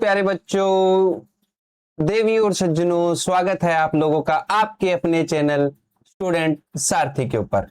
प्यारे बच्चों, देवी और सज्जनों, स्वागत है आप लोगों का आपके अपने चैनल स्टूडेंट सारथी के ऊपर।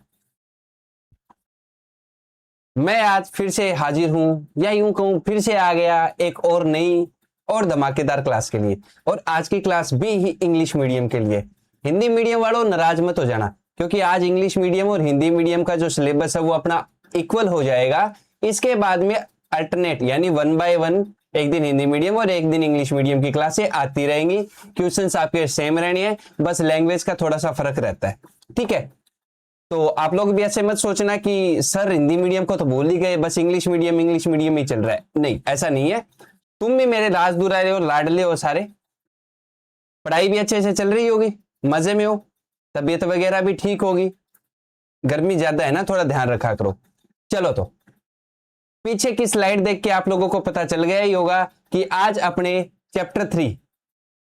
मैं आज फिर से हाजिर हूं या यूं कहूं फिर से आ गया एक और नई और धमाकेदार क्लास के लिए। और आज की क्लास भी ही इंग्लिश मीडियम के लिए। हिंदी मीडियम वालों नाराज मत हो जाना, क्योंकि आज इंग्लिश मीडियम और हिंदी मीडियम का जो सिलेबस है वो अपना इक्वल हो जाएगा। इसके बाद में अल्टरनेट यानी 1 बाय 1 एक दिन हिंदी मीडियम और एक दिन इंग्लिश मीडियम की क्लासें आती रहेंगी। क्वेश्चंस आपके सेम रहने हैं, बस लैंग्वेज का थोड़ा सा फर्क रहता है। ठीक है, तो आप लोग भी ऐसे मत सोचना कि सर हिंदी मीडियम को तो बोल ही गए, बस इंग्लिश मीडियम ही चल रहा है। नहीं, ऐसा नहीं है। तुम भी मेरे राज दुलारे हो, लाडले हो सारे। पढ़ाई भी अच्छे से चल रही होगी, मजे में हो, तबीयत वगैरह भी ठीक होगी। गर्मी ज्यादा है ना, थोड़ा ध्यान रखा करो। चलो, तो पीछे की स्लाइड देख के आप लोगों को पता चल गया ही होगा कि आज अपने chapter 3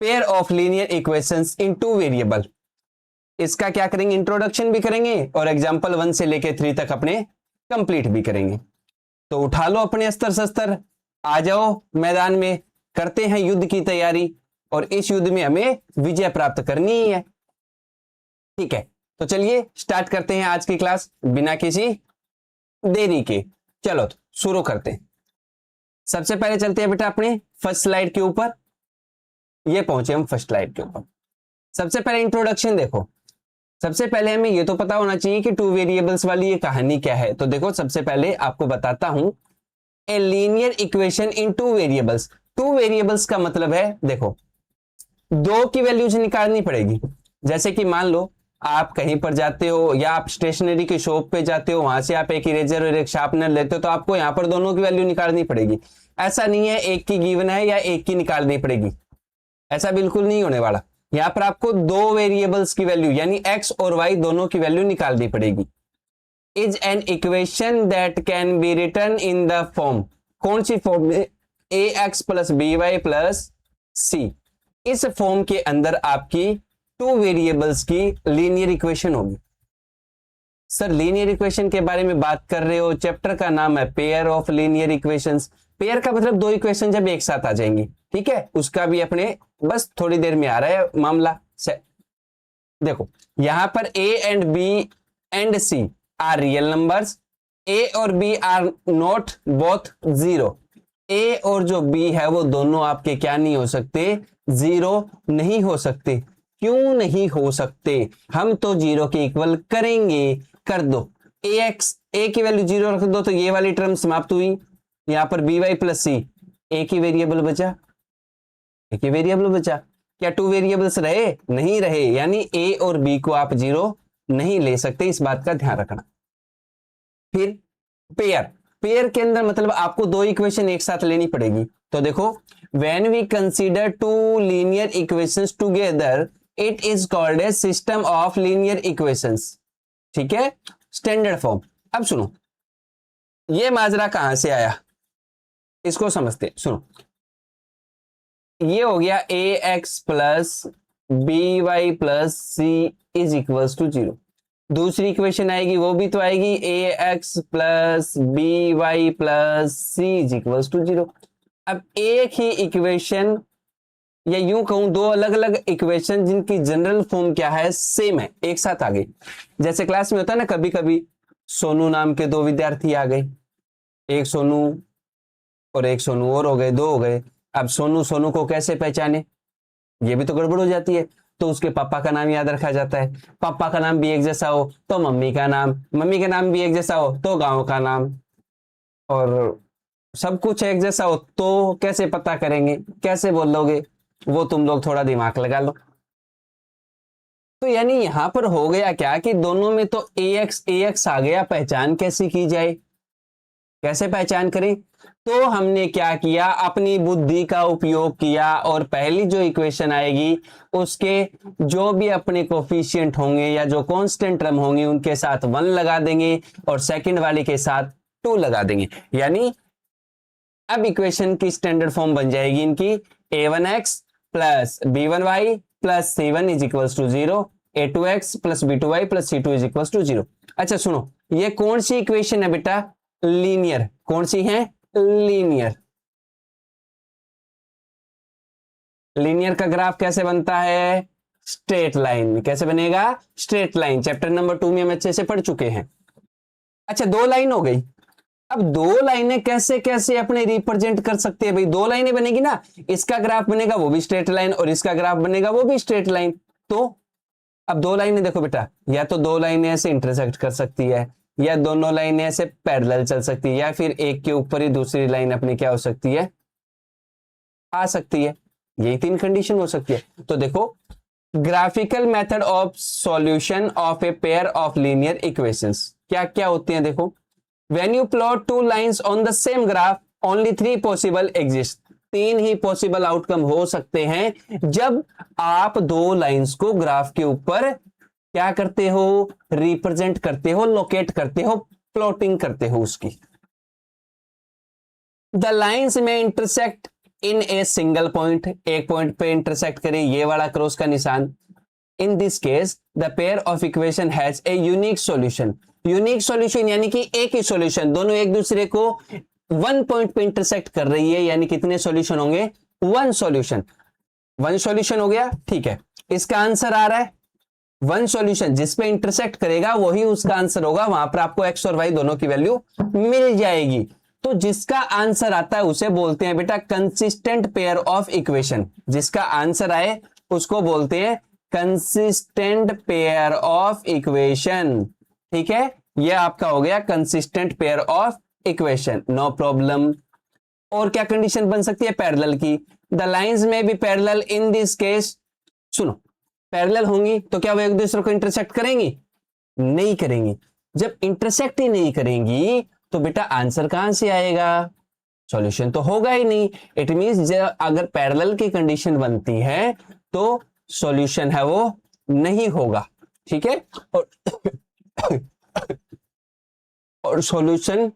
pair of linear equations in two variable, इसका क्या करेंगे, इंट्रोडक्शन भी करेंगे और एग्जांपल 1 से लेके 3 तक अपने कंप्लीट भी करेंगे। तो उठा लो अपने अस्त्र शस्त्र, आ जाओ मैदान में, करते हैं युद्ध की तैयारी। और इस युद्ध में हमें विजय प्राप्त करनी ही है। ठीक है, तो चलिए स्टार्ट करते हैं आज की क्लास बिना किसी देरी के। चलो तो शुरू करते हैं। सबसे पहले चलते हैं बेटा अपने फर्स्ट स्लाइड के ऊपर। ये पहुंचे हम फर्स्ट स्लाइड के ऊपर। सबसे पहले इंट्रोडक्शन देखो। सबसे पहले हमें ये तो पता होना चाहिए कि टू वेरिएबल्स वाली ये कहानी क्या है। तो देखो, सबसे पहले आपको बताता हूं, a linear equation in two variables. Two variables का मतलब है, देखो, दो की वैल्यूज निकालनी पड़ेगी। जैसे कि मान लो आप कहीं पर जाते हो या आप स्टेशनरी की शॉप पे जाते हो, वहां से आप एक इरेजर और एक शार्पनर लेते हो, तो आपको यहां पर दोनों की वैल्यू निकालनी पड़ेगी। ऐसा नहीं है एक की गिवन है या एक की निकालनी पड़ेगी, ऐसा बिल्कुल नहीं होने वाला। यहां पर आपको दो वेरिएबल्स की वैल्यू यानी एक्स और वाई दोनों की वैल्यू निकालनी पड़ेगी। Is an equation that can be written in the form, कौन सी फॉर्म में, A X plus B Y plus C. इस फॉर्म के अंदर आपकी टू वेरिएबल्स की लीनियर इक्वेशन होगी। सर लीनियर इक्वेशन के बारे में बात कर रहे हो, चैप्टर का नाम है pair of linear equations. Pair का मतलब दो इक्वेशन जब एक साथ आ जाएंगी। ठीक है, उसका भी अपने बस थोड़ी देर में आ रहा है मामला से। देखो, यहां पर A and B and C are real numbers. A और B are not both zero. A और जो बी है वो दोनों आपके क्या नहीं हो सकते, जीरो नहीं हो सकते। क्यों नहीं हो सकते, हम तो जीरो के इक्वल करेंगे। कर दो, ए एक्स, ए की वैल्यू जीरो रख दो तो ये वाली टर्म समाप्त हुई। यहां पर बी वाई प्लस सी, एक ही वेरिएबल बचा, एक ही वेरिएबल बचा। क्या टू वेरिएबल्स रहे? नहीं रहे, यानी ए और बी को आप जीरो नहीं ले सकते, इस बात का ध्यान रखना। फिर पेयर, पेयर के अंदर मतलब आपको दो इक्वेशन एक साथ लेनी पड़ेगी। तो देखो, when we consider two linear equations together it is called a system of linear equations. ठीक है, स्टैंडर्ड फॉर्म। अब सुनो, ये माजरा कहां से आया, इसको समझते। सुनो, ये हो गया A X plus B Y plus C is equals to zero. दूसरी इक्वेशन आएगी, वो भी तो आएगी, A X plus B Y plus C is equals to zero. अब एक ही इक्वेशन, या यूं कहूं दो अलग अलग इक्वेशन जिनकी जनरल फॉर्म क्या है, सेम है, एक साथ आ गई। जैसे क्लास में होता है ना, कभी कभी सोनू नाम के दो विद्यार्थी आ गए, एक सोनू और एक सोनू और हो गए, दो हो गए। अब सोनू सोनू को कैसे पहचाने, ये भी तो गड़बड़ हो जाती है। तो उसके पापा का नाम याद रखा जाता है, पापा का नाम भी एक जैसा हो तो मम्मी का नाम, मम्मी का नाम भी एक जैसा हो तो गांव का नाम, और सब कुछ एक जैसा हो तो कैसे पता करेंगे, कैसे बोलोगे, वो तुम लोग थोड़ा दिमाग लगा लो। तो यानी यहां पर हो गया क्या कि दोनों में तो ए एक्स आ गया, पहचान कैसे की जाए, कैसे पहचान करें। तो हमने क्या किया, अपनी बुद्धि का उपयोग किया और पहली जो इक्वेशन आएगी उसके जो भी अपने कोफिशिएंट होंगे या जो कांस्टेंट टर्म होंगे उनके साथ 1 लगा देंगे और सेकंड वाले के साथ 2 लगा देंगे। यानी अब इक्वेशन की स्टैंडर्ड फॉर्म बन जाएगी इनकी, a1x plus b1y plus c1 is equals to zero, a2x plus b2y plus c2 is equals to zero. अच्छा सुनो, ये कौन सी इक्वेशन है बेटा, लीनियर। कौन सी है, लीनियर। लीनियर का ग्राफ कैसे बनता है? Straight line. कैसे बनेगा? Straight line. चैप्टर नंबर 2 में हम अच्छे से पढ़ चुके हैं। अच्छा, दो लाइन हो गई। अब दो लाइनें कैसे कैसे अपने रिप्रेजेंट कर सकते हैं भाई? दो लाइनें बनेगी ना, इसका ग्राफ बनेगा वो भी स्ट्रेट लाइन और इसका ग्राफ बनेगा वो भी स्ट्रेट लाइन। तो अब दो लाइनें देखो बेटा, या तो दो लाइनें ऐसे इंटरसेक्ट कर सकती है, या दोनों लाइनें ऐसे पैरेलल चल सकती है, या फिर एक के ऊपर ही दूसरी लाइन अपनी क्या हो सकती है? आ सकती है। यही तीन कंडीशन हो सकती है। तो देखो, graphical method of solution of a pair of linear equations क्या क्या होती हैं? देखो, when you plot two lines on the same graph only 3 possible exist. तीन ही पॉसिबल आउटकम हो सकते हैं जब आप दो लाइंस को ग्राफ के ऊपर क्या करते हो? रिप्रेजेंट करते हो, लोकेट करते हो, प्लॉटिंग करते हो उसकी। द लाइंस में intersect in a single point, एक पॉइंट पे इंटरसेक्ट करे, ये वाला क्रॉस का निशान। In this case the pair of equation has a unique solution. Unique solution यानी कि एक ही सॉल्यूशन, दोनों एक दूसरे को वन पॉइंट पे इंटरसेक्ट कर रही है, यानी कितने सॉल्यूशन होंगे? One solution. वन सॉल्यूशन हो गया, ठीक है। इसका आंसर आ रहा है वन सॉल्यूशन, जिस पे इंटरसेक्ट करेगा वही उसका आंसर होगा, वहां पर आपको एक्स और वाई दोनों की वैल्यू मिल जाएगी। तो जिसका आंसर आता है उसे बोलते हैं बेटा कंसिस्टेंट पेयर ऑफ इक्वेशन। जिसका आंसर आए उसको बोलते हैं कंसिस्टेंट पेयर ऑफ इक्वेशन। ठीक है, यह आपका हो गया consistent pair of equation, no problem. और क्या कंडीशन बन सकती है? पैरेलल की। द लाइंस में भी पैरेलल इन दिस केस। सुनो, पैरेलल होंगी तो क्या वो एक दूसरे को इंटरसेक्ट करेंगी? नहीं करेंगी। जब इंटरसेक्ट ही नहीं करेंगी तो बेटा आंसर कहां से आएगा? सॉल्यूशन तो होगा ही नहीं। इट मींस अगर पैरेलल की कंडीशन बनती है तो सॉल्यूशन है वो नहीं होगा। ठीक है, और सॉल्यूशन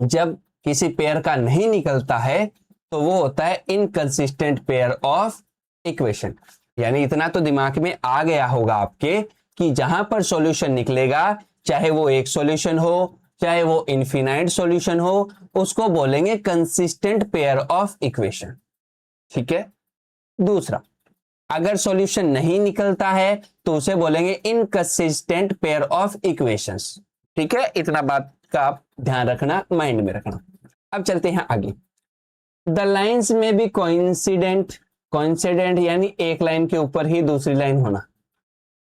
जब किसी पेयर का नहीं निकलता है तो वो होता है इनकंसिस्टेंट पेयर ऑफ इक्वेशन। यानी इतना तो दिमाग में आ गया होगा आपके कि जहां पर सॉल्यूशन निकलेगा, चाहे वो एक सॉल्यूशन हो चाहे वो इनफिनाइट सॉल्यूशन हो, उसको बोलेंगे कंसिस्टेंट पेयर ऑफ इक्वेशन। ठीक है। दूसरा, अगर सॉल्यूशन नहीं निकलता है तो उसे बोलेंगे इनकंसिस्टेंट पेयर ऑफ इक्वेशंस। ठीक है, इतना बात का आप ध्यान रखना, माइंड में रखना। अब चलते हैं आगे। द लाइंस में भी कोइंसिडेंट, कोइंसिडेंट यानी एक लाइन के ऊपर ही दूसरी लाइन होना।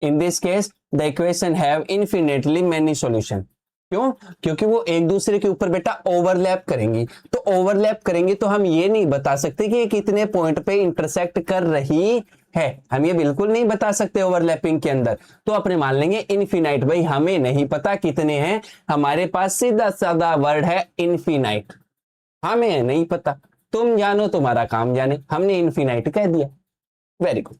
In this case the equation have infinitely many solution. क्यों? क्योंकि वो एक दूसरे के ऊपर बेटा ओवरलैप करेंगी। तो ओवरलैप करेंगी तो हम ये नहीं बता सकते कि ये कितने पॉइंट पे इंटरसेक्ट कर रही है, हम ये बिल्कुल नहीं बता सकते ओवरलैपिंग के अंदर। तो अपने मान लेंगे इनफिनाइट। भाई हमें नहीं पता कितने हैं, हमारे पास सीधा साधा वर्ड है इनफिनाइट। हमें नहीं पता, तुम जानो तुम्हारा काम जाने, हमने इनफिनाइट कह दिया। Very good.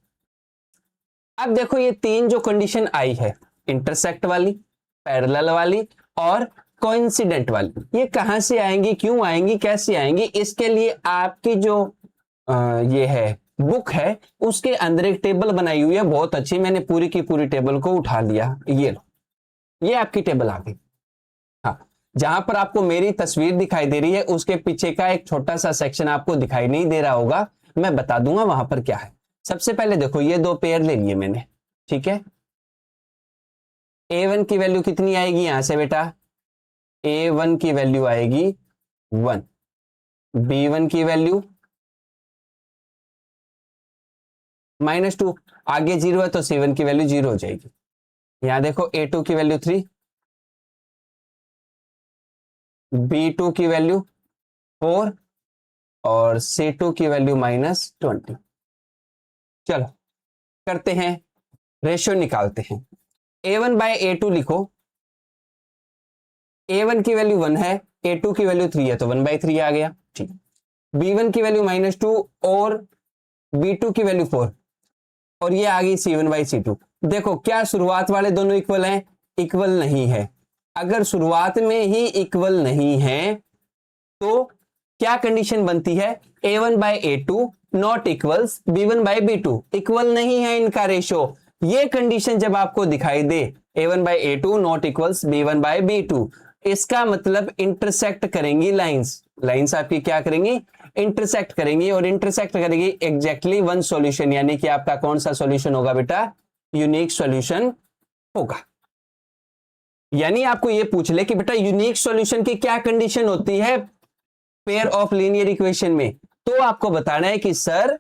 अब देखो ये तीन जो कंडीशन आई है, इंटरसेक्ट वाली, पैरेलल वाली और कोइंसिडेंट वाली, ये कहां से आएंगी, क्यों आएंगी, कैसे आएंगी? इसके लिए आपकी जो ये है बुक है उसके अंदर एक टेबल बनाई हुई है बहुत अच्छी। मैंने पूरी की पूरी टेबल को उठा लिया, ये लो, ये आपकी टेबल आ गई। हाँ, जहां पर आपको मेरी तस्वीर दिखाई दे रही है उसके पीछे का एक छोटा सा सेक्शन आपको दिखाई नहीं दे रहा होगा, मैं बता दूंगा वहां पर क्या है। सबसे पहले देखो ये दो पेयर ले लिए मैंने। ठीक है, A1 की वैल्यू कितनी आएगी यहां से बेटा? A1 की वैल्यू आएगी 1, B1 की वैल्यू -2, आगे 0 है तो C1 की वैल्यू 0 हो जाएगी। यहां देखो A2 की वैल्यू 3, B2 की वैल्यू 4 और C2 की वैल्यू -20। चलो करते हैं, रेशियो निकालते हैं। A1 बाय A2 लिखो। A1 की वैल्यू 1 है, A2 की वैल्यू 3 है तो 1/3 आ गया। ठीक, B1 की वैल्यू -2 और B2 की वैल्यू 4 और ये आ गई C1/C2। देखो क्या शुरुआत वाले दोनों इक्वल हैं? इक्वल नहीं है। अगर शुरुआत में ही इक्वल नहीं है तो क्या कंडीशन बनती है? A1/A2 not equals B1/B2। Equal नहीं है इनका रेशो। ये कंडीशन जब आपको दिखाई दे A1/A2 नॉट इक्वल्स B1/B2, इसका मतलब इंटरसेक्ट करेंगी लाइंस। लाइंस आपकी क्या करेंगी? इंटरसेक्ट करेंगी और इंटरसेक्ट करेंगी एग्जैक्टली वन सॉल्यूशन, यानी कि आपका कौन सा सॉल्यूशन होगा बेटा, यूनिक सॉल्यूशन होगा। यानी आपको ये पूछ ले कि बेटा यूनिक सॉल्यूशन की क्या कंडीशन होती है पेयर ऑफ लीनियर इक्वेशन में, तो आपको बताना है कि सर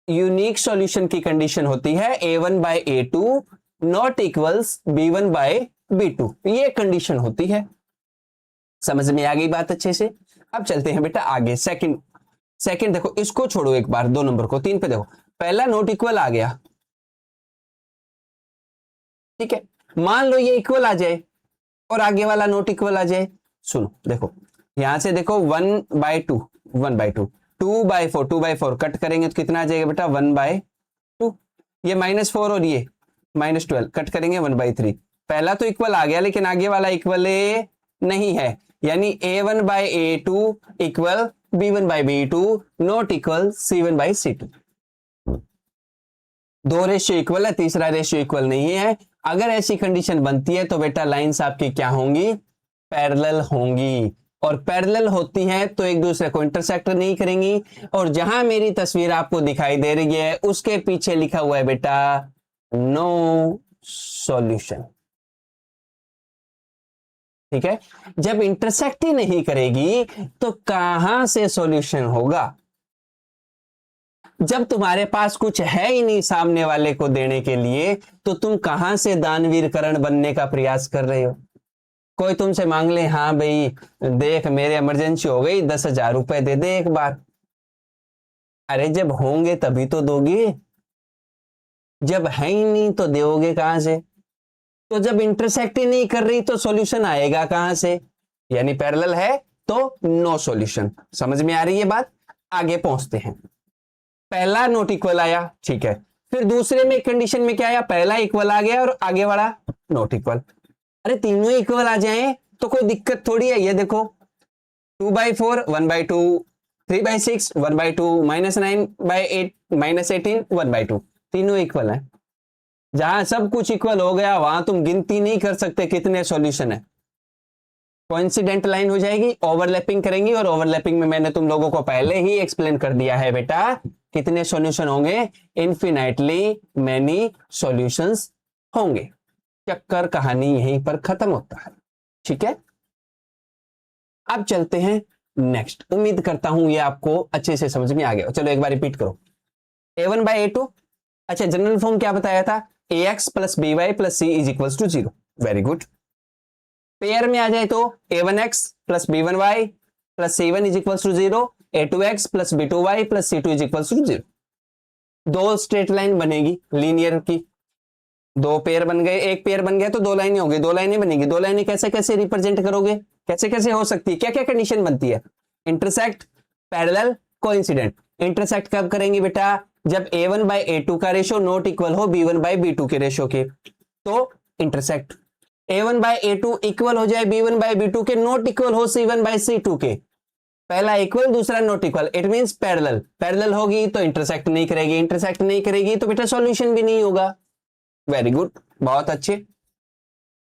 यूनिक सॉल्यूशन की कंडीशन होती है a1 by a2 not equals b1 by b2, ये कंडीशन होती है। समझ में आ गई बात अच्छे से। अब चलते हैं बेटा आगे, सेकंड देखो, इसको छोड़ो एक बार, 2 नंबर को, 3 पे देखो, पहला नॉट इक्वल आ गया, ठीक है, मान लो ये इक्वल आ जाए और आगे वाला नॉट इक्वल आ जाए। सुनो देखो, यहां से देखो 1/2 1/2, 2/4 2/4 कट करेंगे तो कितना आ जाएगा बेटा 1/2, ये -4 और ये -12 कट करेंगे 1/3। पहला तो इक्वल आ गया लेकिन आगे वाला इक्वल नहीं है, यानी a1 by a2 equal b1 by b2 not equal c1 by c2। 2 ratio equal है, तीसरा रेशियो इक्वल नहीं है। अगर ऐसी कंडीशन बनती है तो बेटा लाइंस आपकी क्या होंगी, पैरेलल होंगी, और पैरेलल होती हैं तो एक दूसरे को इंटरसेक्ट नहीं करेंगी। और जहां मेरी तस्वीर आपको दिखाई दे रही है उसके पीछे लिखा हुआ है बेटा नो सॉल्यूशन, ठीक है। जब इंटरसेक्ट ही नहीं करेगी तो कहां से सॉल्यूशन होगा। जब तुम्हारे पास कुछ है ही नहीं सामने वाले को देने के लिए तो तुम कहां से दानवीर करण बनने का प्रयास कर रहे हो। कोई तुमसे मांग ले, हाँ भाई देख मेरे इमरजेंसी हो गई 10,000 रुपए दे दे एक बार, अरे जब होंगे तभी तो दोगे, जब है ही नहीं तो दोगे कहां से। तो जब इंटरसेक्ट ही नहीं कर रही तो सॉल्यूशन आएगा कहां से, यानी पैरेलल है तो नो सॉल्यूशन। समझ में आ रही है बात। आगे पहुंचते हैं, पहला नॉट इक्वल आया, ठीक है, फिर दूसरे में कंडीशन में क्या आया, पहला इक्वल आ गया और आगे वाला नॉट इक्वल। अरे तीनों इक्वल आ जाएं तो कोई दिक्कत थोड़ी है। ये देखो 2/4 1/2, 3/6 1/2, -9/8 -18 1/2, तीनों इक्वल है। जहां सब कुछ इक्वल हो गया वहां तुम गिनती नहीं कर सकते कितने सॉल्यूशन है, कोइंसिडेंट लाइन हो जाएगी, ओवरलैपिंग करेंगी, और ओवरलैपिंग में मैंने तुम लोगों को पहले ही एक्सप्लेन कर दिया है बेटा कितने सॉल्यूशन होंगे, इन्फिनाइटली मैनी सॉल्यूशंस होंगे। चक्कर कहानी यहीं पर खत्म होता है, ठीक है। अब चलते हैं नेक्स्ट, उम्मीद करता हूं ये आपको अच्छे से समझ में आ गया। चलो एक बार रिपीट करो, a1 बाय a2, अच्छा जनरल फॉर्म क्या बताया था, ax plus by plus c is equal to 0, very good. Pair में आ जाए तो a1x plus b1y plus c1 is equal to 0, a2x plus b2y plus c2 is equal to 0। दो straight line बनेगी linear की, दो पेयर बन गए, एक पेयर बन गया तो दो लाइनें हो गई, दो लाइनें बनेगी। दो लाइनें कैसे कैसे रिप्रेजेंट करोगे, कैसे कैसे हो सकती है, क्या क्या कंडीशन बनती है, इंटरसेक्ट, पैरेलल, कोइंसिडेंट। इंटरसेक्ट कब करेंगे बेटा, जब a1 बाय a2 का रेशो नॉट इक्वल हो b1 बाय b2 के रेशो के, तो intersect. a1 by a2 equal हो जाए b1 बाय b2 के, नॉट इक्वल हो c1 बाय c2 के, पहला इक्वल दूसरा not equal, it means parallel. Parallel होगी तो इंटरसेक्ट नहीं करेगी, इंटरसेक्ट नहीं करेगी तो बेटा सॉल्यूशन भी नहीं होगा। वेरी गुड, बहुत अच्छे।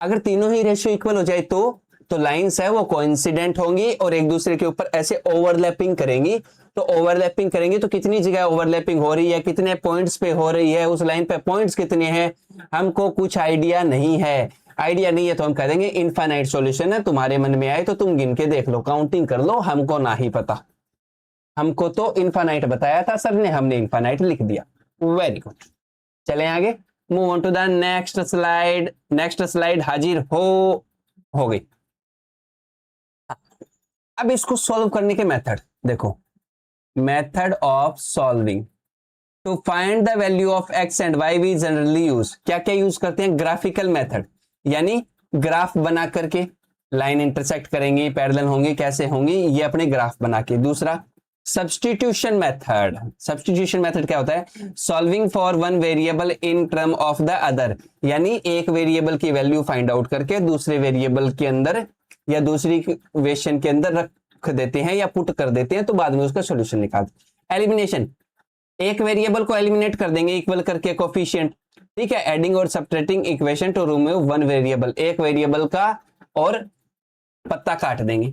अगर तीनों ही रेशियो इक्वल हो जाए तो लाइंस है वो कोइंसिडेंट होंगी और एक दूसरे के ऊपर ऐसे ओवरलैपिंग करेंगी। तो ओवरलैपिंग करेंगी तो कितनी जगह ओवरलैपिंग हो रही है, कितने पॉइंट्स पे हो रही है, उस लाइन पे पॉइंट्स कितने हैं, हमको कुछ आइडिया नहीं है। आइडिया नहीं है तो हम कह देंगे इनफाइनाइट सॉल्यूशन है। तुम्हारे मन में आए तो तुम गिन के देख लो, काउंटिंग कर लो, हमको ना ही पता, हमको तो इनफाइनाइट बताया था सर ने, हमने इनफाइनाइट लिख दिया। वेरी गुड, चलें आगे, move on to the next slide. Next slide हाजिर हो गई। अब इसको सॉल्व करने के मेथड देखो, method of solving to find the value of X and Y we generally use, क्या क्या यूज करते हैं, ग्राफिकल मेथड, यानी ग्राफ बना करके लाइन इंटरसेक्ट करेंगी, पैरेलल होंगी, कैसे होंगी, ये अपने ग्राफ बना के। दूसरा सब्स्टिट्यूशन मेथड। सब्स्टिट्यूशन मेथड क्या होता है, solving for one variable in term of the other, यानी एक वेरिएबल की वैल्यू फाइंड आउट करके दूसरे वेरिएबल के अंदर या दूसरी इक्वेशन के अंदर रख देते हैं या पुट कर देते हैं, तो बाद में उसका सॉल्यूशन निकालते। एलिमिनेशन, एक वेरिएबल को एलिमिनेट कर देंगे इक्वल करके कोफिशिएंट, ठीक है। एडिंग और subtracting equation two remove one variable, एक वेरिएबल का और पत्ता काट देंगे,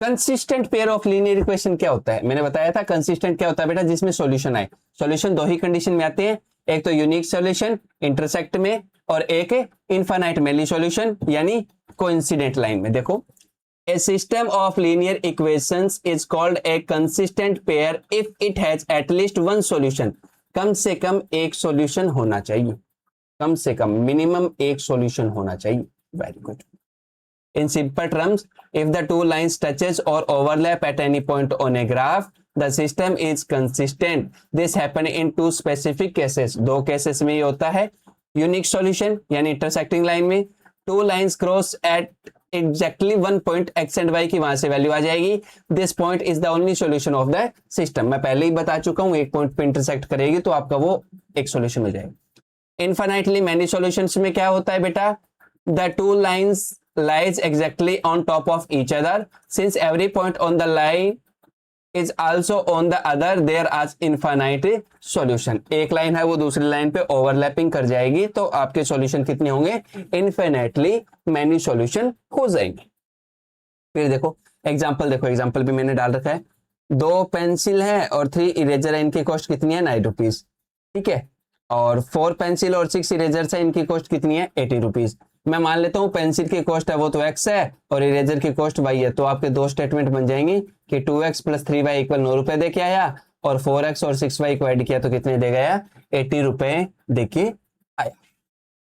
consistent pair of linear equation क्या होता है? मैंने बताया था कंसिस्टेंट क्या होता है बेटा, जिसमें सॉल्यूशन आए। सॉल्यूशन दो ही कंडीशन में आते हैं, एक तो यूनिक सॉल्यूशन इंटरसेक्ट में, और एक इनफाइनाइटली सॉल्यूशन यानी कोइंसिडेंट लाइन में। देखो, A system of linear equations is called a consistent pair if it has at least one solution. कम से कम एक सॉल्यूशन होना चाहिए, कम से कम मिनिमम एक सॉल्यूशन होना चाहिए। Very good. In simple terms, if the two lines touches or overlap at any point on a graph, the system is consistent. This happen in two specific cases. दो cases में ये होता है, unique solution यानी intersecting line में two lines cross at exactly one point X and Y की वहां से वैल्यू आ जाएगी। This point is the only solution of the system. मैं पहले ही बता चुका हूं, एक पॉइंट पे इंटरसेक्ट करेगी तो आपका वो एक सॉल्यूशन हो जाएगा। इनफाइनाइटली मैनी सॉल्यूशंस में क्या होता है बेटा, the two lines lies exactly on top of each other. Since every point on the line is also on the other, there are infinite solution. एक लाइन है वो दूसरी लाइन पे ओवरलैपिंग कर जाएगी तो आपके सॉल्यूशन कितने होंगे, इनफिनिटली मैनी सॉल्यूशन हो जाएंगे। फिर देखो एग्जांपल, देखो एग्जांपल भी मैंने डाल रखा है। दो पेंसिल है और 3 इरेजर है, इनकी कॉस्ट कितनी है, 9 रुपीज। ठीक है, और 4 पेंसिल और 6 इरेजर है, इनकी कॉस्ट कितनी है, 80 रुपीज। मैं मान लेता हूं पेंसिल की कॉस्ट है वो तो x है और इरेजर की कॉस्ट y है, तो आपके दो स्टेटमेंट बन जाएंगे कि 2x + 3y = 9 रुपए दे के आया, और 4x और 6y को ऐड किया तो कितने दे गया, 80 रुपए दे के आया।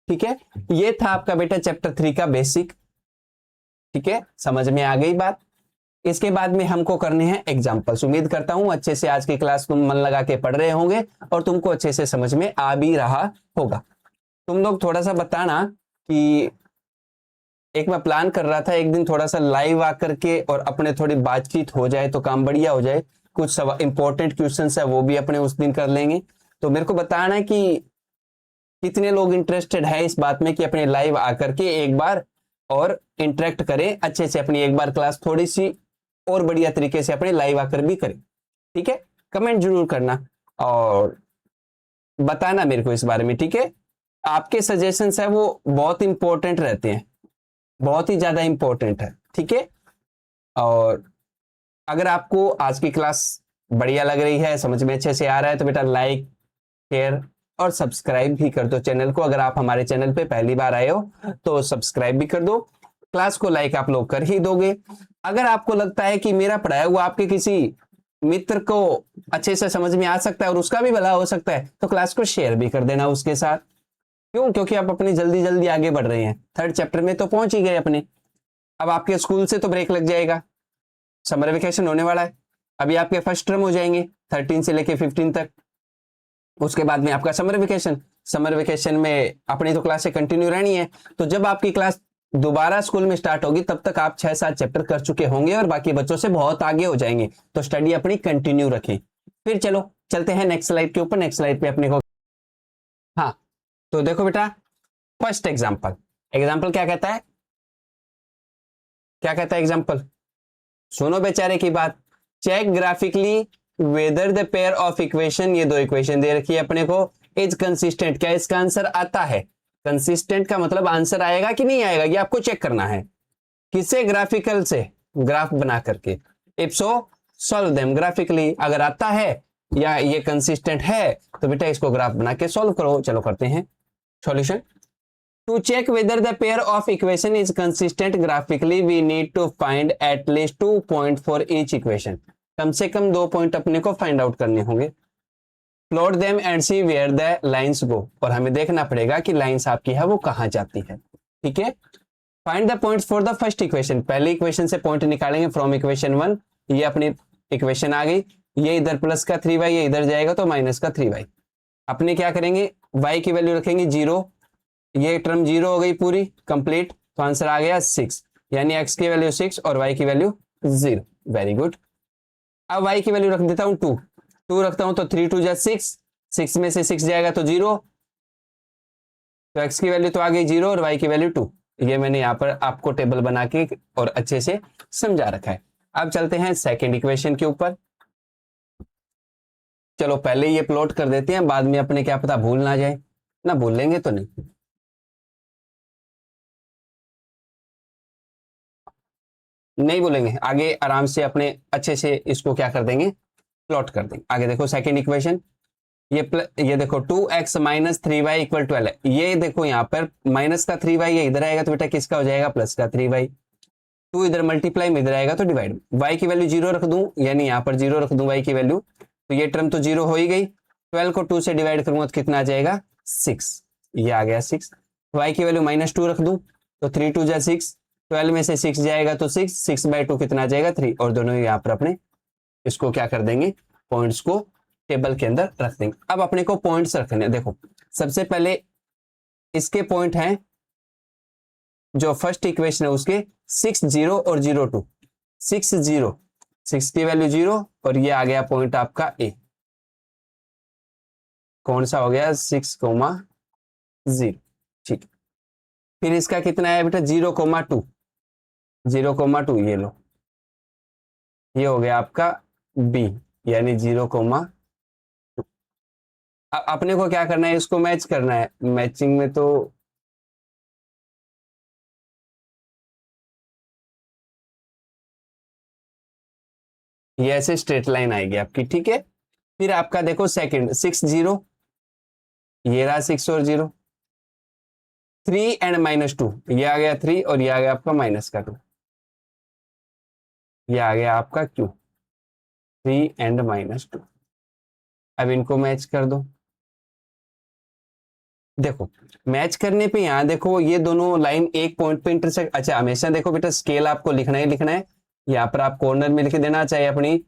ठीक है, ये था आपका बेटा चैप्टर 3 का बेसिक। ठीक है, समझ में आ गई बात। इसके बाद में हमको करने हैं एग्जाम्पल्स। उम्मीद करता हूं अच्छे से आज की क्लास तुम मन लगा के पढ़ रहे होंगे और तुमको अच्छे से समझ में आ भी रहा होगा। तुम लोग थोड़ा सा बताना कि एक मैं प्लान कर रहा था एक दिन थोड़ा सा लाइव आकर के और अपने थोड़ी बातचीत हो जाए तो काम बढ़िया हो जाए। कुछ इंपॉर्टेंट क्वेश्चंस है वो भी अपने उस दिन कर लेंगे। तो मेरे को बताना है कि कितने लोग इंटरेस्टेड है इस बात में कि अपने लाइव आकर के एक बार और इंटरेक्ट करें अच्छे से, अपनी एक बार क्लास थोड़ी सी और बढ़िया तरीके से अपने लाइव आकर भी करें। ठीक है, कमेंट जरूर करना और बताना मेरे को इस बारे में। ठीक है, आपके सजेशंस है वो बहुत इंपॉर्टेंट रहते हैं, बहुत ही ज्यादा इंपॉर्टेंट है। ठीक है, और अगर आपको आज की क्लास बढ़िया लग रही है, समझ में अच्छे से आ रहा है, तो बेटा लाइक शेयर और सब्सक्राइब भी कर दो चैनल को। अगर आप हमारे चैनल पे पहली बार आए हो तो सब्सक्राइब भी कर दो। क्लास को लाइक आप लोग कर ही दोगे। अगर आपको लगता है कि मेरा पढ़ाया हुआ आपके किसी मित्र को अच्छे से समझ में आ सकता है और उसका भी भला हो सकता है, तो क्लास को शेयर भी कर देना उसके साथ। क्यों? क्योंकि आप अपनी जल्दी जल्दी आगे बढ़ रहे हैं, 3rd चैप्टर में तो पहुंच ही गए अपने। अब आपके स्कूल से तो ब्रेक लग जाएगा, समर वेकेशन होने वाला है। अभी आपके फर्स्ट टर्म हो जाएंगे 13 से लेके 15 तक। उसके बाद में आपका समर वेकेशन, समर वेकेशन में अपनी तो क्लासें कंटिन्यू रहनी है। तो जब आपकी क्लास दोबारा स्कूल में स्टार्ट होगी तब तक आप 6-7 चैप्टर कर चुके होंगे और बाकी बच्चों से बहुत आगे हो जाएंगे। तो स्टडी अपनी कंटिन्यू रखें। फिर चलो चलते हैं नेक्स्ट स्लाइड के ऊपर। नेक्स्ट स्लाइड पे अपने को, हाँ तो देखो बेटा फर्स्ट एग्जाम्पल, एग्जाम्पल क्या कहता है, क्या कहता है एग्जाम्पल, सुनो बेचारे की बात। Check graphically whether the pair of equation, ये दो इक्वेशन दे रखी है अपने को, इज कंसिस्टेंट, क्या इसका आंसर आता है। कंसिस्टेंट का मतलब आंसर आएगा कि नहीं आएगा, ये आपको चेक करना है। किससे? ग्राफिकल से, ग्राफ बना करके। If so solve them graphically, अगर आता है या ये कंसिस्टेंट है तो बेटा इसको ग्राफ बना के सॉल्व करो। चलो करते हैं solution. To check whether the pair of equation is consistent graphically, we need to find at least 2 points for each equation. कम से कम 2 पॉइंट अपने को फाइंड आउट करने होंगे। Plot them and see where the lines go, और हमें देखना पड़ेगा कि लाइंस आपकी है वो कहां जाती है। ठीक है, find the points for the first equation, पहले इक्वेशन से पॉइंट निकालेंगे फ्रॉम इक्वेशन 1। ये अपनी इक्वेशन आ गई, ये इधर प्लस का 3y, ये इधर जाएगा तो माइनस का 3y। अपने क्या करेंगे, y की वैल्यू रखेंगे 0, ये टर्म 0 हो गई पूरी कंप्लीट, तो आंसर आ गया 6, यानी x की वैल्यू 6 और y की वैल्यू 0। Very good. अब y की वैल्यू रख देता हूं 2 रखता हूं तो 3 2 जा 6, 6 में से 6 जाएगा तो 0, तो x की वैल्यू तो आ गई 0 और y की वैल्यू 2। ये मैंने यहां पर आपको टेबल बना के और अच्छे से समझा रखा है। अब चलते हैं सेकेंड इक्वेशन के ऊपर। चलो पहले ये प्लॉट कर देते हैं, बाद में अपने क्या पता भूल ना जाए, ना भूल लेंगे तो नहीं। नहीं बोलेंगे, आगे आराम से अपने अच्छे से इसको क्या कर देंगे, प्लॉट कर देंगे। आगे देखो सेकंड इक्वेशन, ये देखो 2x माइनस 3y इक्वल 12 है। ये देखो यहाँ पर माइनस का 3y ये इधर आएगा तो बेटा किसका हो जाएगा, प्लस का 3y। 2 इधर मल्टीप्लाई में इधर आएगा तो डिवाइड। y की वैल्यू 0 रख दूं, यानी यहाँ पर 0 रख दूं y की वैल्यू, तो ये टर्म तो 0 हो ही गई। 12 को 2 से डिवाइड करूंगा तो कितना आ जाएगा, 6। ये आ गया 6। y की वैल्यू -2 रख दूं तो 3 2 जा 6, 12 में से 6 जाएगा तो 6/2 कितना आ जाएगा, 3। और दोनों यहाँ पर अपने इसको क्या कर देंगे, पॉइंट्स को टेबल के अंदर रख देंगे। अब अपने को पॉइंट्स रखने, देखो सबसे पहले इसके पॉइंट हैं, जो फर्स्ट इक्वेशन है उसके 6 0 और 0 2। 6 0, 6 की वैल्यू 0 और ये आ गया पॉइंट आपका ए, कौन सा हो गया 6,0। ठीक, फिर इसका कितना है बेटा 0,2, 0,2 ये लो, ये हो गया आपका बी, यानी 0,2। अपने को क्या करना है, इसको मैच करना है। मैचिंग में तो ये ऐसे स्ट्रेट लाइन आएगी आपकी, ठीक है। फिर आपका देखो सेकंड 6 0, ये रहा 6 और 0, 3 एंड -2, ये आ गया 3 और ये आ गया आपका माइनस का 2, ये आ गया आपका क्यू, 3 एंड -2। अब इनको मैच कर दो। देखो मैच करने पे यहाँ देखो ये दोनों लाइन एक पॉइंट पे इंटरसेक्ट। अच्छा हमेशा देखो बेटा स्केल आपको लिखना ही लिखना है, यहाँ पर आप कॉर्नर में लिख देना, चाहे अपनी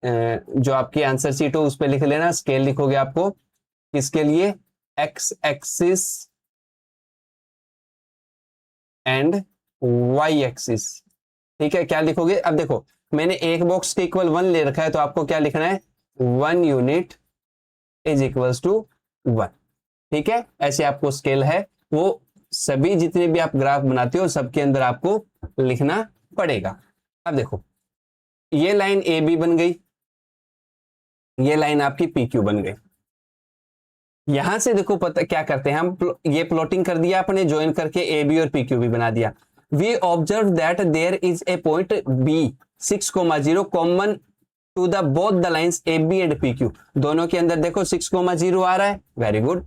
जो आपकी आंसर शीट हो उस पर लिख लेना। स्केल लिखोगे आपको किसके लिए, X axis and Y axis, ठीक है। क्या लिखोगे, अब देखो मैंने एक बॉक्स के इक्वल 1 ले रखा है तो आपको क्या लिखना है, 1 यूनिट इज इक्वल्स टू 1, ठीक है। ऐसे आपको स्केल है वो सभी जितने भी आप ग्राफ बनाते हो सबके अंदर आपको लिखना पड़ेगा। अब देखो ये लाइन ए बी बन गई, ये लाइन आपकी पी क्यू बन गई। यहां से देखो पता क्या करते हैं हम, ये प्लॉटिंग कर दिया अपने, ज्वाइन करके ए बी और पी क्यू भी बना दिया। We observe that there is a point B 6,0 common to the both the lines A B and P Q. दोनों के अंदर देखो 6,0 आ रहा है, very good.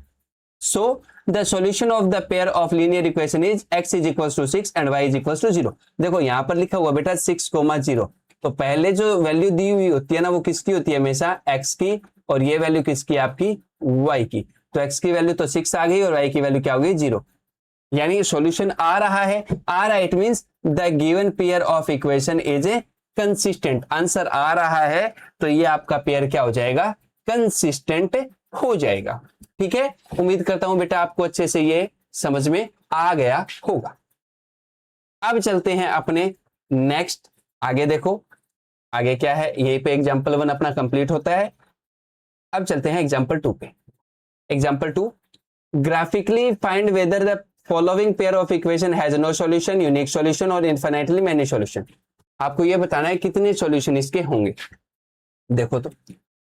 So the solution of the pair of linear equation is x is equals to 6 and y is equals to 0। देखो यहां पर लिखा हुआ बेटा 6,0, तो पहले जो वैल्यू दी हुई होती है ना वो किसकी होती है, हमेशा x की, और ये वैल्यू किसकी, आपकी y की। तो x की वैल्यू तो 6 आ गई और y की वैल्यू क्या हो गई, 0। यानी सॉल्यूशन आ रहा है, आ रहा है, it means the given pair of equation is a consistent. Answer आ रहा है तो ये आपका पेयर क्या हो जाएगा, कंसिस्टेंट हो जाएगा, ठीक है। उम्मीद करता हूं बेटा आपको अच्छे से ये समझ में आ गया होगा। अब चलते हैं अपने नेक्स्ट, आगे देखो आगे क्या है, यहीं पे एग्जांपल 1 अपना कंप्लीट होता है। अब चलते हैं एग्जांपल 2 पे। Example 2, graphically find whether the following pair of equation has no solution, unique solution और इनफिनिटली मेनी सॉल्यूशन। आपको ये बताना है कितने सॉल्यूशन इसके होंगे। देखो तो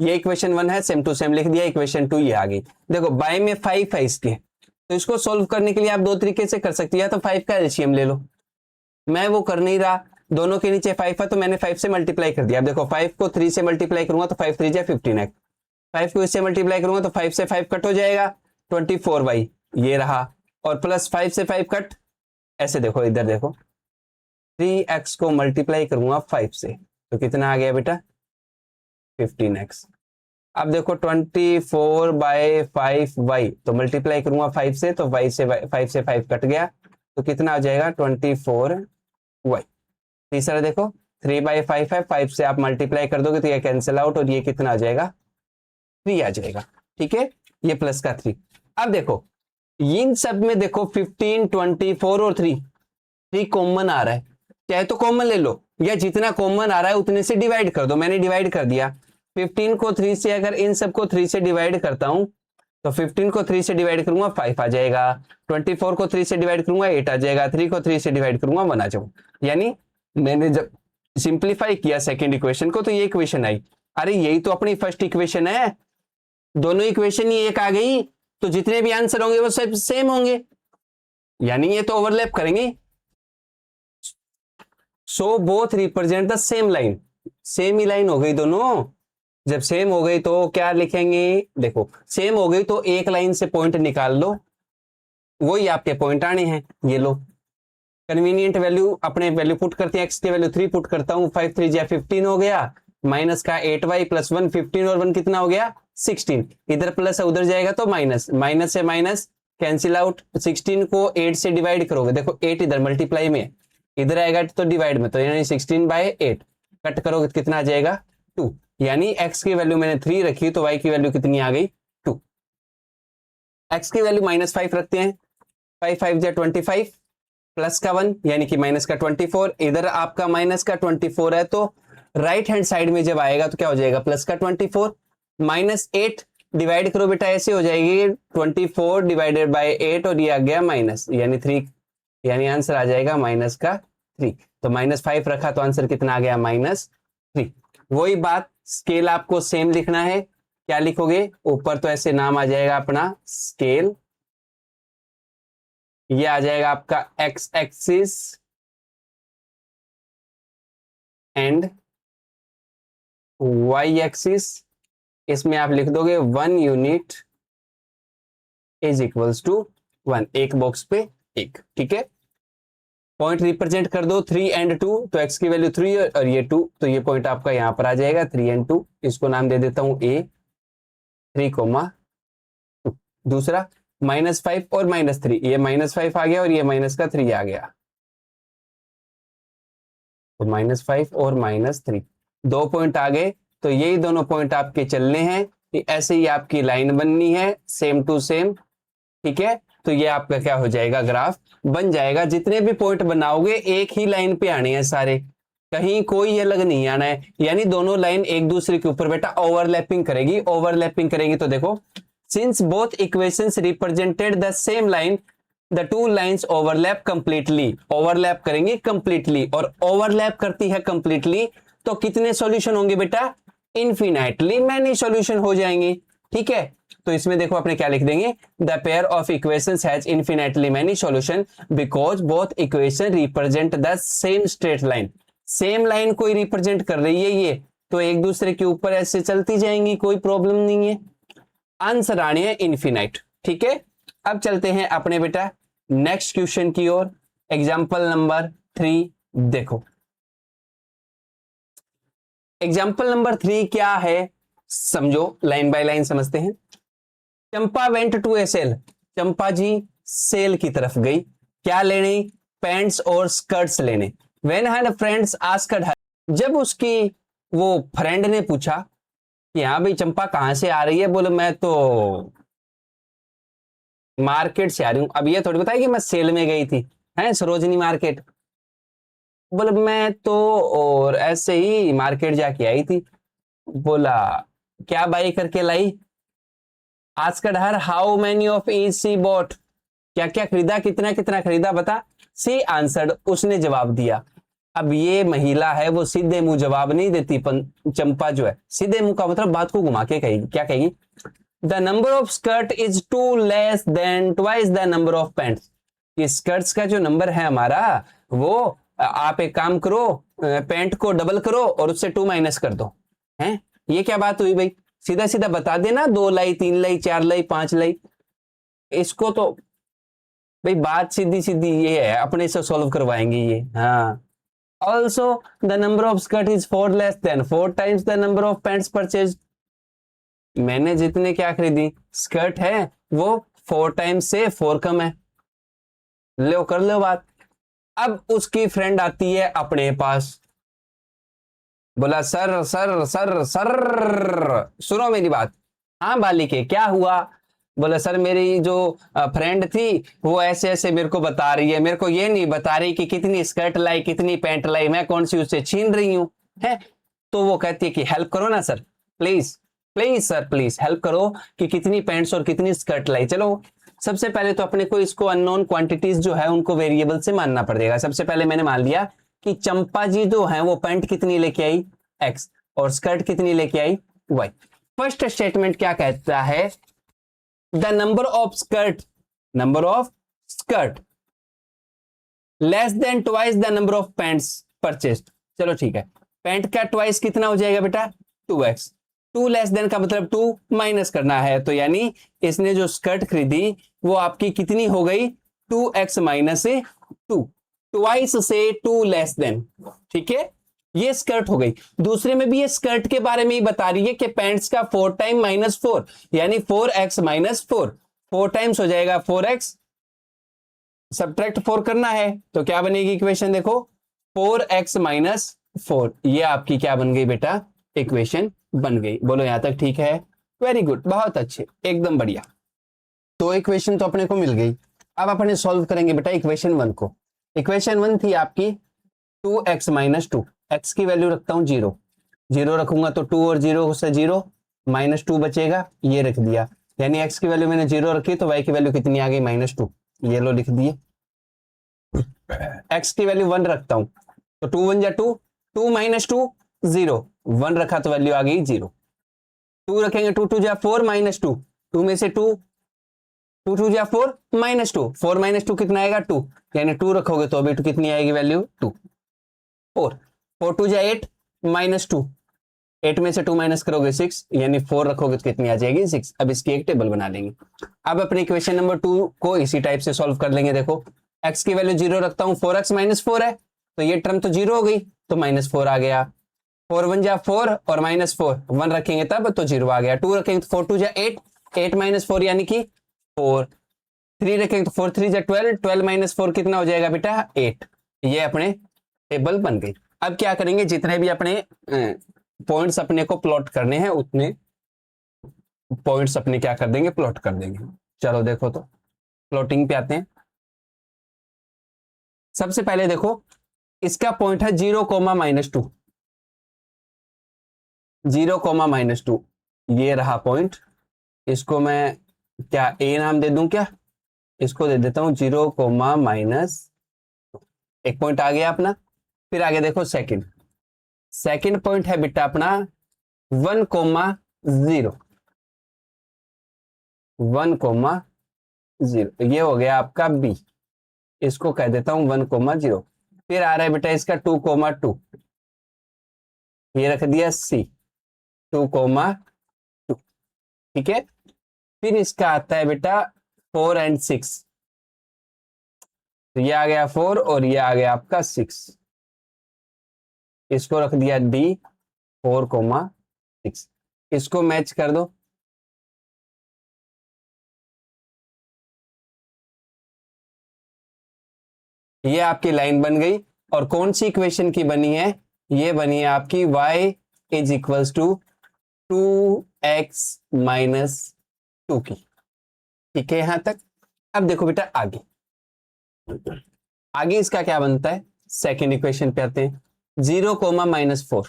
ये इक्वेशन 1 है, सेम टू सेम लिख दिया, इक्वेशन 2 ये आ गई। देखो बाय में 5 है इसके, तो इसको सोल्व करने के लिए आप दो तरीके से कर सकते हैं, तो 5 का एलसीएम ले लो। मैं वो कर नहीं रहा, दोनों के नीचे 5 है तो मैंने 5 से मल्टीप्लाई कर दिया। अब देखो 5 को 3 से मल्टीप्लाई करूंगा तो 5 3 15 है, 5 को इससे मल्टीप्लाई करूंगा तो 5 से 5 कट हो जाएगा, 24y ये रहा, और प्लस 5 से 5 कट, ऐसे देखो इधर देखो 3x को मल्टीप्लाई करूंगा 5 से तो कितना आ गया बेटा, 15x। अब देखो 24/5y तो मल्टीप्लाई करूंगा 5 से, तो y से 5 कट गया तो कितना आ जाएगा 24y। तीसरा देखो 3/5 है, 5 से आप मल्टीप्लाई कर दोगे तो ये कैंसिल आउट और ये कितना आ जाएगा 3 आ जाएगा, ठीक है। ये प्लस का 3। अब देखो इन सब में देखो 15 24 और 3 कॉमन आ रहा है, चाहे तो कॉमन ले लो या जितना कॉमन आ रहा है उतने से डिवाइड कर दो। मैंने डिवाइड कर दिया, 15 को 3 से अगर इन सबको 3 से डिवाइड करता हूं तो 15 को 3 से डिवाइड करूंगा 5 आ जाएगा, 24 को 3 से डिवाइड करूंगा 8 आ जाएगा, 3 को 3 से डिवाइड करूंगा 1 आ जाऊंगा। यानी मैंने जब सिंप्लीफाई किया सेकंड इक्वेशन को तो ये इक्वेशन आई। अरे यही तो अपनी फर्स्ट इक्वेशन है, दोनों इक्वेशन ही एक आ गई तो जितने भी आंसर होंगे वो सब सेम होंगे, यानी ये तो ओवरलैप करेंगे। So both represent the same line, same he line हो गई दोनों। जब सेम हो गई तो क्या लिखेंगे, देखो सेम हो गई तो एक लाइन से पॉइंट निकाल लो, वही आपके पॉइंट आने हैं, ये लो। कन्वीनियंट वैल्यू अपने वैल्यू पुट करते हैं, एक्स की वैल्यू 3 पुट करता हूं, 5 3 जा 15 हो गया, माइनस का 8y प्लस 1, 15 और 1 कितना हो गया 16, इधर प्लस है उधर जाएगा तो माइनस, माइनस से माइनस कैंसिल आउट, 16 को 8 से डिवाइड करोगे, देखो 8 इधर मल्टीप्लाई में, इधर आएगा तो डिवाइड में, तो यानी 16/8 कट करोगे तो कितना आ जाएगा 2, यानी x की वैल्यू मैंने 3 रखी तो y की वैल्यू कितनी आ गई 2। x की वैल्यू -5 रखते हैं, 5 5 जा 25 प्लस का 1 यानी कि माइनस का 24, इधर आपका माइनस का 24 है तो राइट हैंड साइड में जब आएगा तो क्या हो जाएगा प्लस का 24, -8 डिवाइड करो बेटा, ऐसे हो जाएगी 24 डिवाइडेड बाय 8 और ये आ गया माइनस, यानी 3, यानी आंसर आ जाएगा माइनस का 3। तो -5 रखा तो आंसर कितना आ गया -3। वही बात स्केल आपको सेम लिखना है, क्या लिखोगे ऊपर तो ऐसे नाम आ जाएगा अपना स्केल, ये आ जाएगा आपका x axis and y axis, इसमें आप लिख दोगे 1 यूनिट इज इक्वल्स टू 1, एक बॉक्स पे एक, ठीक है। पॉइंट रिप्रेजेंट कर दो 3 एंड 2, तो x की वैल्यू 3 और ये 2, तो ये पॉइंट आपका यहां पर आ जाएगा 3 एंड 2, इसको नाम दे देता हूं a 3,2। दूसरा -5 और -3, ये -5 आ गया और ये माइनस का 3 आ गया, तो -5 और -3 दो पॉइंट आ गए, तो यही दोनों पॉइंट आपके चलने हैं, ऐसे ही आपकी लाइन बननी है सेम टू सेम, ठीक है। तो ये आपका क्या हो जाएगा ग्राफ बन जाएगा, जितने भी पॉइंट बनाओगे एक ही लाइन पे आने हैं सारे, कहीं कोई अलग नहीं आना है, यानी दोनों लाइन एक दूसरे के ऊपर बेटा ओवरलैपिंग करेगी, ओवरलैपिंग करेंगी तो देखो since both equations represented the same line the two lines overlap completely, overlap करेंगे कंप्लीटली, और ओवरलैप करती है कंप्लीटली तो कितने सॉल्यूशन होंगे बेटा इनफिनाइटली मैनी सॉल्यूशन हो जाएंगे, ठीक है। तो इसमें देखो अपने क्या लिख देंगे, the pair of equations has infinitely many solution because both equation represent the same straight line, same line कोई रिप्रेजेंट कर रही है ये, तो एक दूसरे के ऊपर ऐसे चलती जाएंगी, कोई प्रॉब्लम नहीं है, आंसर आने है इनफिनाइट, ठीक है। अब चलते हैं अपने बेटा नेक्स्ट क्वेश्चन की ओर, एग्जाम्पल नंबर 3 देखो। एग्जाम्पल नंबर 3 क्या है समझो, लाइन बाय लाइन समझते हैं। Champa went to a sale, Champa ji sale की तरफ गई, क्या लेने पैंट्स और स्कर्ट्स लेने। When her friends asked her, जब उसकी वो फ्रेंड ने पूछा कि हाँ भाई चंपा कहां से आ रही है, बोले मैं तो मार्केट से आ रही हूं, अब ये थोड़ी बताया कि मैं सेल में गई थी, है सरोजनी मार्केट, बोले मैं तो और ऐसे ही मार्केट जाके आई थी। बोला क्या बाई करके लाई, asked her how many of each she bought, क्या क्या खरीदा, कितना कितना खरीदा बता। सी आंसर्ड, उसने जवाब दिया। अब ये महिला है वो सीधे मुंह जवाब नहीं देती, चंपा जो है सीधे मुंह का मतलब बात को घुमा के कहेगी, क्या कहेगी, the number of skirt is two less than twice the number of pants, ये स्कर्ट्स का जो नंबर है हमारा वो आप एक काम करो पैंट को डबल करो और उससे 2 माइनस कर दो, हैं ये क्या बात हुई भाई, सीधा सीधा बता देना 2 लाई 3 लाई 4 लाई 5 लाई, इसको तो भाई बात सीधी सीधी ये है, अपने से सॉल्व करवाएंगे ये। हाँ also the number of skirt is 4 less than 4 times the number of pants purchased, मैंने जितने क्या खरीदी स्कर्ट है वो 4 टाइम्स से 4 कम है, लो कर लो बात। अब उसकी फ्रेंड आती है अपने पास, बोला सर सर सर सर सुनो मेरी बात, हाँ बालिके क्या हुआ, बोला सर मेरी जो फ्रेंड थी वो ऐसे ऐसे मेरे को बता रही है, मेरे को ये नहीं बता रही कि कितनी स्कर्ट लाई कितनी पैंट लाई, मैं कौन सी उससे छीन रही हूं, है। तो वो कहती है कि हेल्प करो ना sir, please please sir please help करो कि कितनी पैंट्स और कितनी स्कर्ट लाई। चलो सबसे पहले तो अपने को इसको अननोन क्वांटिटीज जो है उनको वेरिएबल से मानना पड़ेगा। सबसे पहले मैंने मान लिया कि चंपा जी जो है वो पैंट कितनी लेके आई x और स्कर्ट कितनी लेके आई y। फर्स्ट स्टेटमेंट क्या कहता है, the number of skirt less than twice the number of pants, purchased. चलो ठीक है, पैंट का ट्वाइस कितना हो जाएगा बेटा 2x। 2 लेस देन का मतलब 2 माइनस करना है, तो यानी इसने जो स्कर्ट खरीदी वो आपकी कितनी हो गई 2x माइनस 2, ट्वाइस से 2 लेस देन। ठीक है, ये स्कर्ट हो गई। दूसरे में भी ये स्कर्ट के बारे में ही बता रही है कि पैंट्स का 4 टाइम माइनस 4 यानी 4x माइनस 4, 4 टाइम्स हो जाएगा 4x, सब्ट्रैक्ट 4 करना है तो क्या बनेगी इक्वेशन, देखो 4x माइनस 4, ये आपकी क्या बन गई बेटा इक्वेशन बन गई। बोलो यहां तक ठीक है, वेरी गुड, बहुत अच्छे, एकदम बढ़िया। तो इक्वेशन तो अपने को मिल गई। अब अपने सॉल्व करेंगे बेटा इक्वेशन 1 को। इक्वेशन 1 थी आपकी 2x माइनस 2, एक्स की वैल्यू रखता हूं 0, 0 रखूंगा तो 2 और 0 से 0 माइनस 2 बचेगा, ये रख दिया, यानी x की वैल्यू मैंने 0 रखी तो y की वैल्यू कितनी आ गई माइनस 2, ये लो लिख दिए। x की वैल्यू 1 रखता हूं तो 2 1 जा 2, 2 माइनस 2 0, 1 रखा तो वैल्यू आ गई 0। 2 रखेंगे 2 2 जा 4 माइनस 2, 2 में से 2 2 2 जा 4 माइनस 2, 4 माइनस 2 कितना आएगा 2, यानी 2 रखोगे तो अभी कितनी आएगी वैल्यू 2, 4 4 2 जा 8 माइनस 2, 8 में से 2 माइनस करोगे 6, यानी 4 रखोगे तो कितनी आ जाएगी 6। अब इसकी एक टेबल बना लेंगे। अब अपने इक्वेशन नंबर 2 को इसी टाइप से सॉल्व कर लेंगे। देखो x की वैल्यू 0 रखता हूं, 4x माइनस 4 है तो ये टर्म तो 0 हो गई तो माइनस 4 आ गया, 4 1 जा 4 और माइनस 4, 1 रखेंगे तब तो 0 आ गया, 2 रखेंगे तो 4 2 जा 8, 8 माइनस 4 यानी कि 4, 3 रखेंगे तो 4 3 जा 12, 12 माइनस 4 कितना हो जाएगा बेटा 8। ये अपने टेबल बन गई। अब क्या करेंगे, जितने भी अपने पॉइंट्स अपने को प्लॉट करने हैं उतने पॉइंट्स अपने क्या कर देंगे प्लॉट कर देंगे। चलो देखो तो प्लॉटिंग पे आते हैं। सबसे पहले देखो इसका पॉइंट है 0 कोमा माइनस 2, 0 कोमा माइनस 2, ये रहा पॉइंट। इसको मैं क्या ए नाम दे दूं, क्या इसको दे देता हूं 0 कोमा माइनस, एक पॉइंट आ गया अपना। फिर आगे देखो सेकंड पॉइंट है बेटा अपना 1 कोमा 0, 1 कोमा 0, ये हो गया आपका बी, इसको कह देता हूं 1 कोमा 0। फिर आ रहा है बेटा इसका 2 कोमा 2, ये रख दिया सी 2 कोमा 2, ठीक है। फिर इसका आता है बेटा 4 एंड 6, तो ये आ गया 4 और ये आ गया आपका 6, इसको रख दिया डी 4 कोमा 6, इसको मैच कर दो। ये आपकी लाइन बन गई और कौन सी इक्वेशन की बनी है, ये बनी है आपकी y is equals to 2x minus 2 की। ठीक है यहां तक। अब देखो बेटा आगे इसका क्या बनता है, सेकेंड इक्वेशन पे आते हैं। 0 कोमा माइनस 4,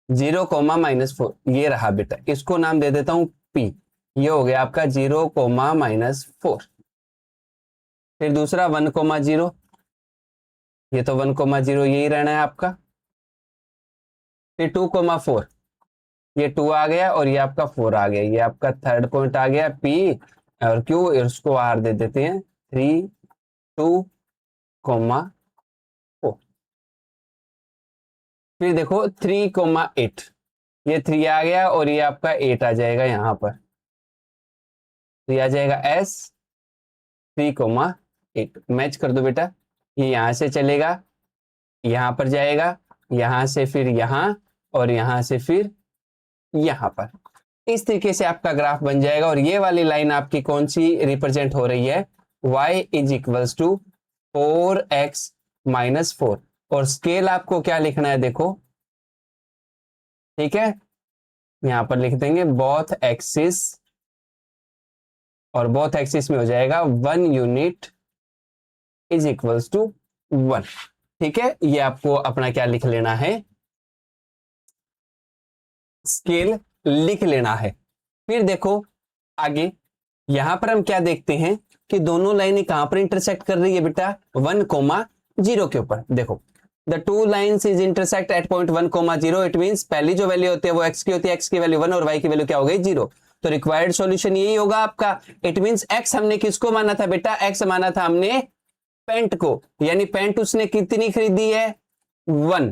0 कोमा माइनस 4, ये रहा बेटा, इसको नाम दे देता हूं p, ये हो गया आपका 0 कोमा माइनस 4। फिर दूसरा 1 कोमा 0, ये तो 1 कोमा 0 यही रहना है आपका। फिर 2 कोमा 4, ये 2 आ गया और ये आपका 4 आ गया, ये आपका थर्ड पॉइंट आ गया p और q, इसको r दे देते हैं 3 2 कोमा 4। फिर देखो 3 कोमा 8, ये 3 आ गया और ये आपका 8 आ जाएगा यहां पर, तो ये आ जाएगा s 3 कोमा 8, मैच कर दो बेटा। ये यहां से चलेगा, यहां पर जाएगा, यहां से फिर यहां और यहां से फिर यहां पर, इस तरीके से आपका ग्राफ बन जाएगा। और ये वाली लाइन आपकी कौन सी रिप्रेजेंट हो रही है, y is equals to 4x minus 4, और स्केल आपको क्या लिखना है देखो, ठीक है, यहां पर लिख देंगे बोथ एक्सिस, और बोथ एक्सिस में हो जाएगा 1 यूनिट इज इक्वल्स टू 1। ठीक है, ये आपको अपना क्या लिख लेना है, स्केल लिख लेना है। फिर देखो आगे यहां पर हम क्या देखते हैं कि दोनों लाइनें कहां पर इंटरसेक्ट कर रही है बेटा, 1 कोमा 0 के ऊपर। देखो the two lines is intersect at point 1 comma 0, it means पहली जो वैल्यू होती है वो x की होती है, x की वैल्यू 1 और y की वैल्यू क्या हो गई 0, तो रिक्वायर्ड सॉल्यूशन यही होगा आपका। इट मींस x हमने किसको माना था बेटा, x माना था हमने पेंट को, यानी पेंट उसने कितनी खरीदी है 1।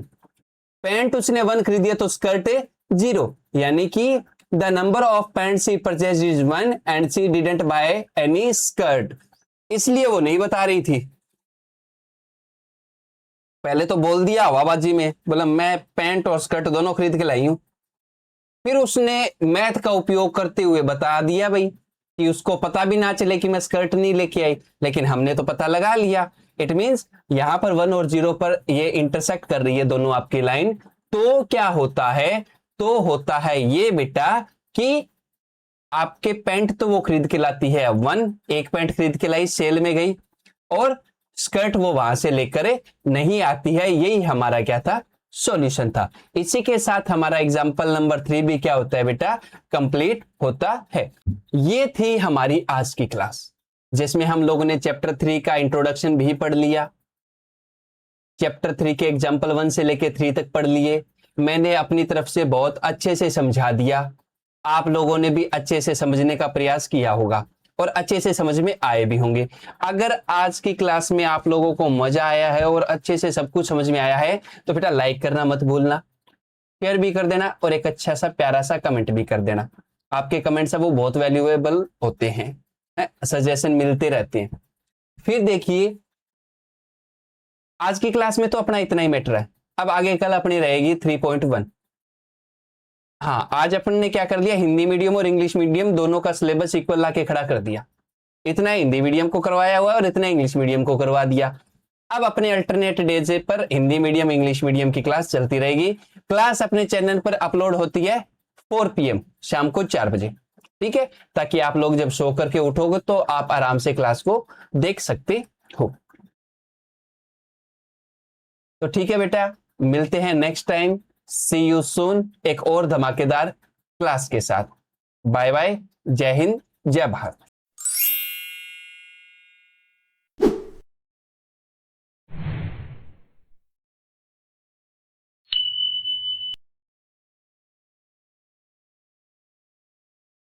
पैंट उसने 1 खरीदी तो स्कर्ट 0, यानी कि the number of pant she purchase is 1 and she didn't buy any skirt, इसलिए वो नहीं बता रही थी। पहले तो बोल दिया हवाबाजी में, बोला मैं पैंट और स्कर्ट दोनों खरीद के लाई हूं। फिर उसने मैथ का उपयोग करते हुए बता दिया भाई कि उसको पता भी ना चले कि मैं स्कर्ट नहीं लेके आई, लेकिन हमने तो पता लगा लिया। इट मींस यहां पर 1 और 0 पर ये इंटरसेक्ट कर रही है दोनों आपकी लाइन। तो क्या होता है, तो होता है ये बेटा कि आपके पैंट तो वो खरीद के लाती है 1, एक पैंट खरीद के लाई, सेल में गई, और स्कर्ट वो वहां से लेकर नहीं आती है। यही हमारा क्या था, सॉल्यूशन था। इसी के साथ हमारा एग्जांपल नंबर 3 भी क्या होता है बेटा, कंप्लीट होता है। ये थी हमारी आज की क्लास, जिसमें हम लोगों ने चैप्टर 3 का इंट्रोडक्शन भी पढ़ लिया, चैप्टर 3 के एग्जांपल 1 से लेके 3 तक पढ़ लिए। मैंने अपनी तरफ से बहुत अच्छे से समझा दिया, आप लोगों ने भी अच्छे से समझने का प्रयास किया होगा और अच्छे से समझ में आए भी होंगे। अगर आज की क्लास में आप लोगों को मजा आया है और अच्छे से सब कुछ समझ में आया है तो बेटा लाइक करना मत भूलना, शेयर भी कर देना और एक अच्छा सा प्यारा सा कमेंट भी कर देना। आपके कमेंट्स वो बहुत वैल्यूएबल होते हैं, सजेशन मिलते रहते हैं। फिर देखिए आज की क्लास में तो अपना इतना ही मैटर है। अब आगे कल अपनी रहेगी 3.1। हाँ, आज अपन ने क्या कर दिया, हिंदी मीडियम और इंग्लिश मीडियम दोनों का सिलेबस इक्वल ला के खड़ा कर दिया। इतना हिंदी मीडियम को करवाया हुआ और इतना इंग्लिश मीडियम को करवा दिया। अब अपने अल्टरनेट डेज पर हिंदी मीडियम इंग्लिश मीडियम की क्लास चलती रहेगी। क्लास अपने चैनल पर अपलोड होती है 4 PM शाम को 4 बजे, ठीक है, ताकि आप लोग जब सो करके उठोगे तो आप आराम से क्लास को देख सकते हो। तो ठीक है बेटा, मिलते हैं next time, see you soon एक और धमाकेदार क्लास के साथ। बाय बाय, जय हिंद, जय भारत।